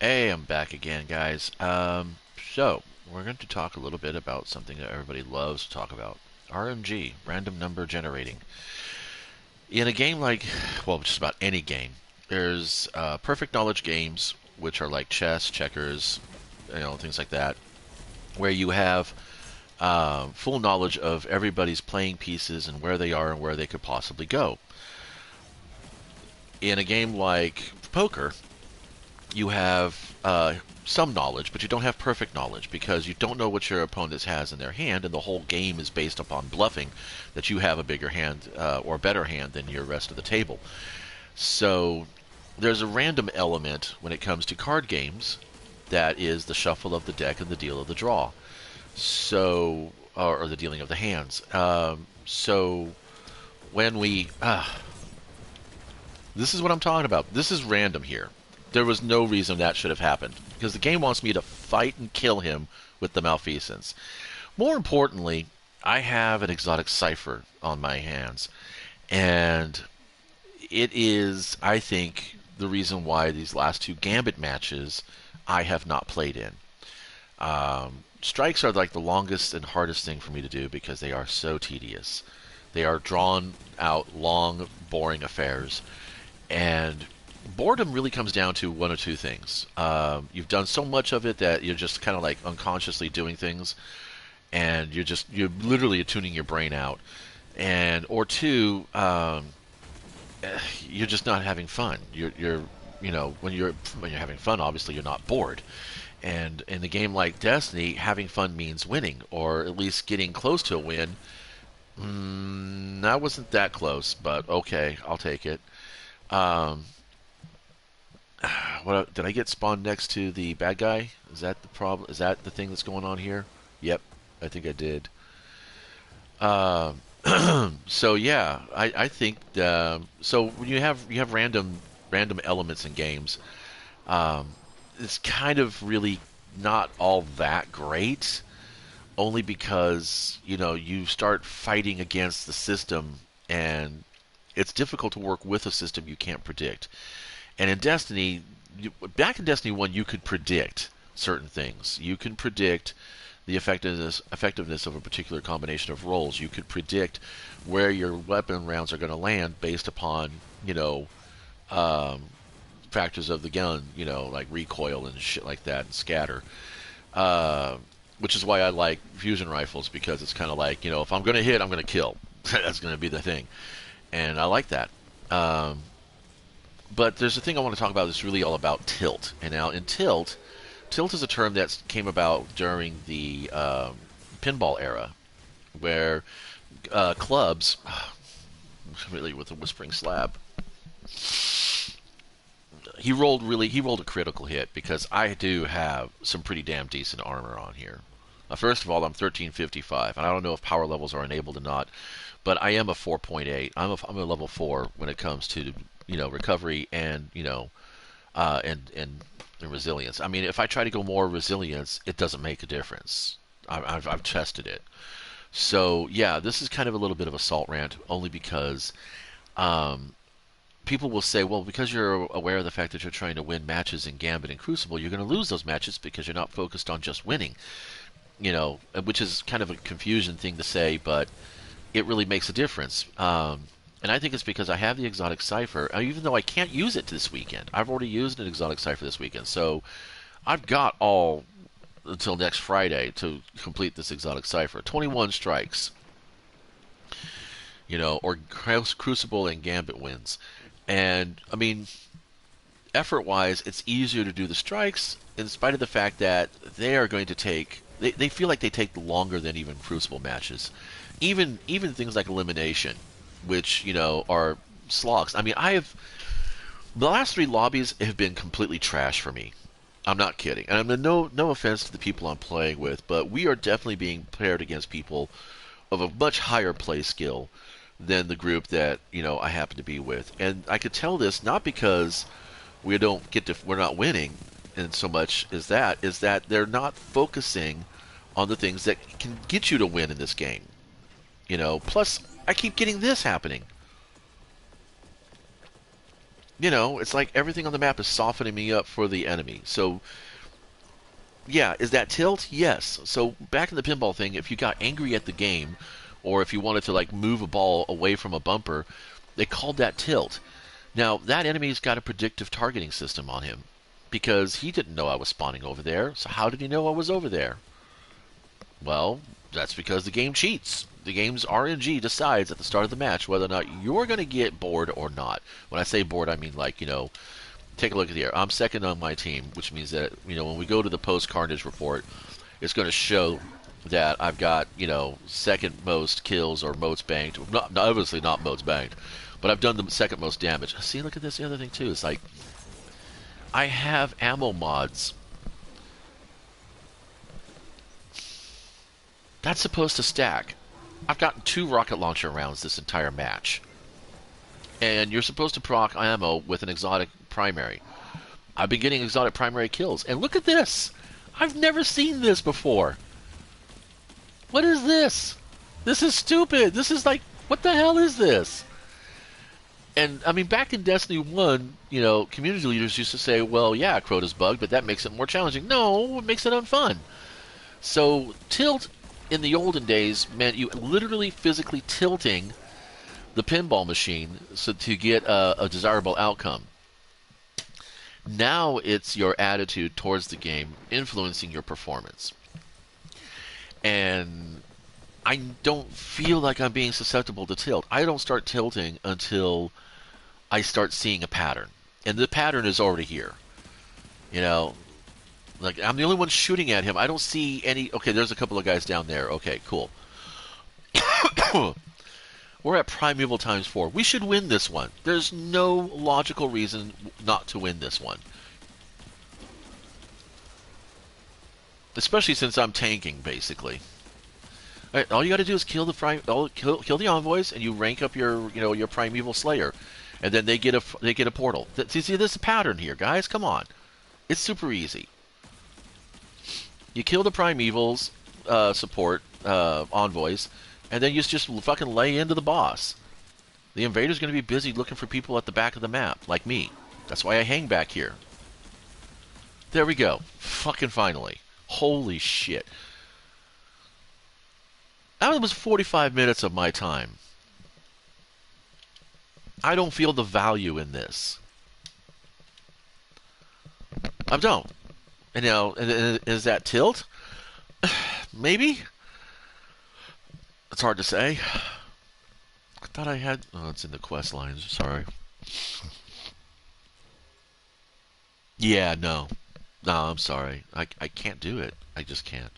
Hey, I'm back again, guys. So we're going to talk a little bit about something that everybody loves to talk about: RNG, random number generating. In a game like, well, just about any game, there's perfect knowledge games, which are like chess, checkers, things like that, where you have full knowledge of everybody's playing pieces and where they are and where they could possibly go. In a game like poker, you have some knowledge, but you don't have perfect knowledge because you don't know what your opponent has in their hand, and the whole game is based upon bluffing that you have a bigger hand or better hand than your rest of the table. So there's a random element when it comes to card games that is the shuffle of the deck and the deal of the draw. So, or the dealing of the hands. So when we this is what I'm talking about. This is random here. There was no reason that should have happened because the game wants me to fight and kill him with the Malfeasance. More importantly, I have an exotic cipher on my hands, and it is, I think, the reason why these last two Gambit matches I have not played in. Strikes are like the longest and hardest thing for me to do because they are so tedious. They are drawn out, long, boring affairs, and boredom really comes down to one or two things. You've done so much of it that you're just kind of like unconsciously doing things, and you're literally tuning your brain out. And or two, you're just not having fun. You're when you're having fun, obviously you're not bored. And in a game like Destiny, having fun means winning, or at least getting close to a win. That wasn't that close, but okay, I'll take it. Um, what did I get spawned next to the bad guy? Is that the problem? Is that the thing that's going on here? Yep, I think I did. Um, so yeah, I think so. When you have random elements in games, um, it's kind of really not all that great. Only because you start fighting against the system, and it's difficult to work with a system you can't predict. And in Destiny, back in Destiny 1, you could predict certain things. You can predict the effectiveness of a particular combination of rolls. You could predict where your weapon rounds are going to land based upon, um, factors of the gun, like recoil and shit like that, and scatter. Uh, which is why I like fusion rifles because it's kind of like, if I'm going to hit, I'm going to kill. That's going to be the thing. And I like that. Um, but there's a thing I want to talk about that's really all about tilt. And now in tilt is a term that came about during the pinball era, where clubs, really with a whispering slab, he rolled a critical hit because I do have some pretty damn decent armor on here. First of all, I'm 1355, and I don't know if power levels are enabled or not, but I am a 4.8. I'm a level 4 when it comes to recovery and and resilience. I mean, if I try to go more resilience, it doesn't make a difference. I've tested it. So yeah, this is kind of a little bit of a salt rant, only because um, people will say, well, because you're aware of the fact that you're trying to win matches in Gambit and Crucible, you're going to lose those matches because you're not focused on just winning. Which is kind of a confusion thing to say, but it really makes a difference. And I think it's because I have the exotic cipher, even though I can't use it this weekend. I've already used an exotic cipher this weekend, so I've got all until next Friday to complete this exotic cipher. 21 strikes, or Crucible and Gambit wins. And I mean, effort-wise, it's easier to do the strikes in spite of the fact that they are going to take. They feel like they take longer than even Crucible matches, even things like elimination, which are slogs. I mean, the last three lobbies have been completely trash for me. I'm not kidding, and I'm no offense to the people I'm playing with, but we are definitely being paired against people of a much higher play skill than the group that I happen to be with, and I could tell this not because we're not winning, and so much as that is that they're not focusing on the things that can get you to win in this game. Plus I keep getting this happening. You know, it's like everything on the map is softening me up for the enemy. So, yeah, is that tilt? Yes. So, back in the pinball thing, if you got angry at the game, or if you wanted to, like, move a ball away from a bumper, they called that tilt. Now, that enemy's got a predictive targeting system on him because he didn't know I was spawning over there. So, how did he know I was over there? Well, that's because the game cheats. The game's RNG decides at the start of the match whether or not you're going to get bored or not. When I say bored, I mean, like, take a look at here. I'm second on my team, which means that, when we go to the post Carnage report, it's going to show that I've got, second most kills or motes banked. Obviously not motes banked, but I've done the second most damage. See, look at this. The other thing, too, is like, I have ammo mods. That's supposed to stack. I've gotten 2 rocket launcher rounds this entire match. And you're supposed to proc ammo with an exotic primary. I've been getting exotic primary kills. And look at this! I've never seen this before. What is this? This is stupid. This is like, what the hell is this? And, I mean, back in Destiny 1, community leaders used to say, well, yeah, Crota's bugged, but that makes it more challenging. No, it makes it unfun. So, tilt in the olden days meant you literally physically tilting the pinball machine so to get a desirable outcome. Now it's your attitude towards the game influencing your performance. And I don't feel like I'm being susceptible to tilt. I don't start tilting until I start seeing a pattern. And the pattern is already here. Like, I'm the only one shooting at him. I don't see any... Okay, there's a couple of guys down there. Okay, cool. We're at Primeval times 4. We should win this one. There's no logical reason not to win this one. Especially since I'm tanking, basically. All you got to do is kill the envoys, and you rank up your Primeval Slayer, and then they get a portal. See, there's a pattern here, guys. Come on, it's super easy. You kill the Primevals support envoys, and then you just fucking lay into the boss. The invader's going to be busy looking for people at the back of the map, like me. That's why I hang back here. There we go. Fucking finally. Holy shit. That was 45 minutes of my time. I don't feel the value in this. I don't. And is that tilt? Maybe? It's hard to say. I thought I had... Oh, it's in the quest lines. Sorry. Yeah, no. No, I'm sorry. I can't do it. I just can't.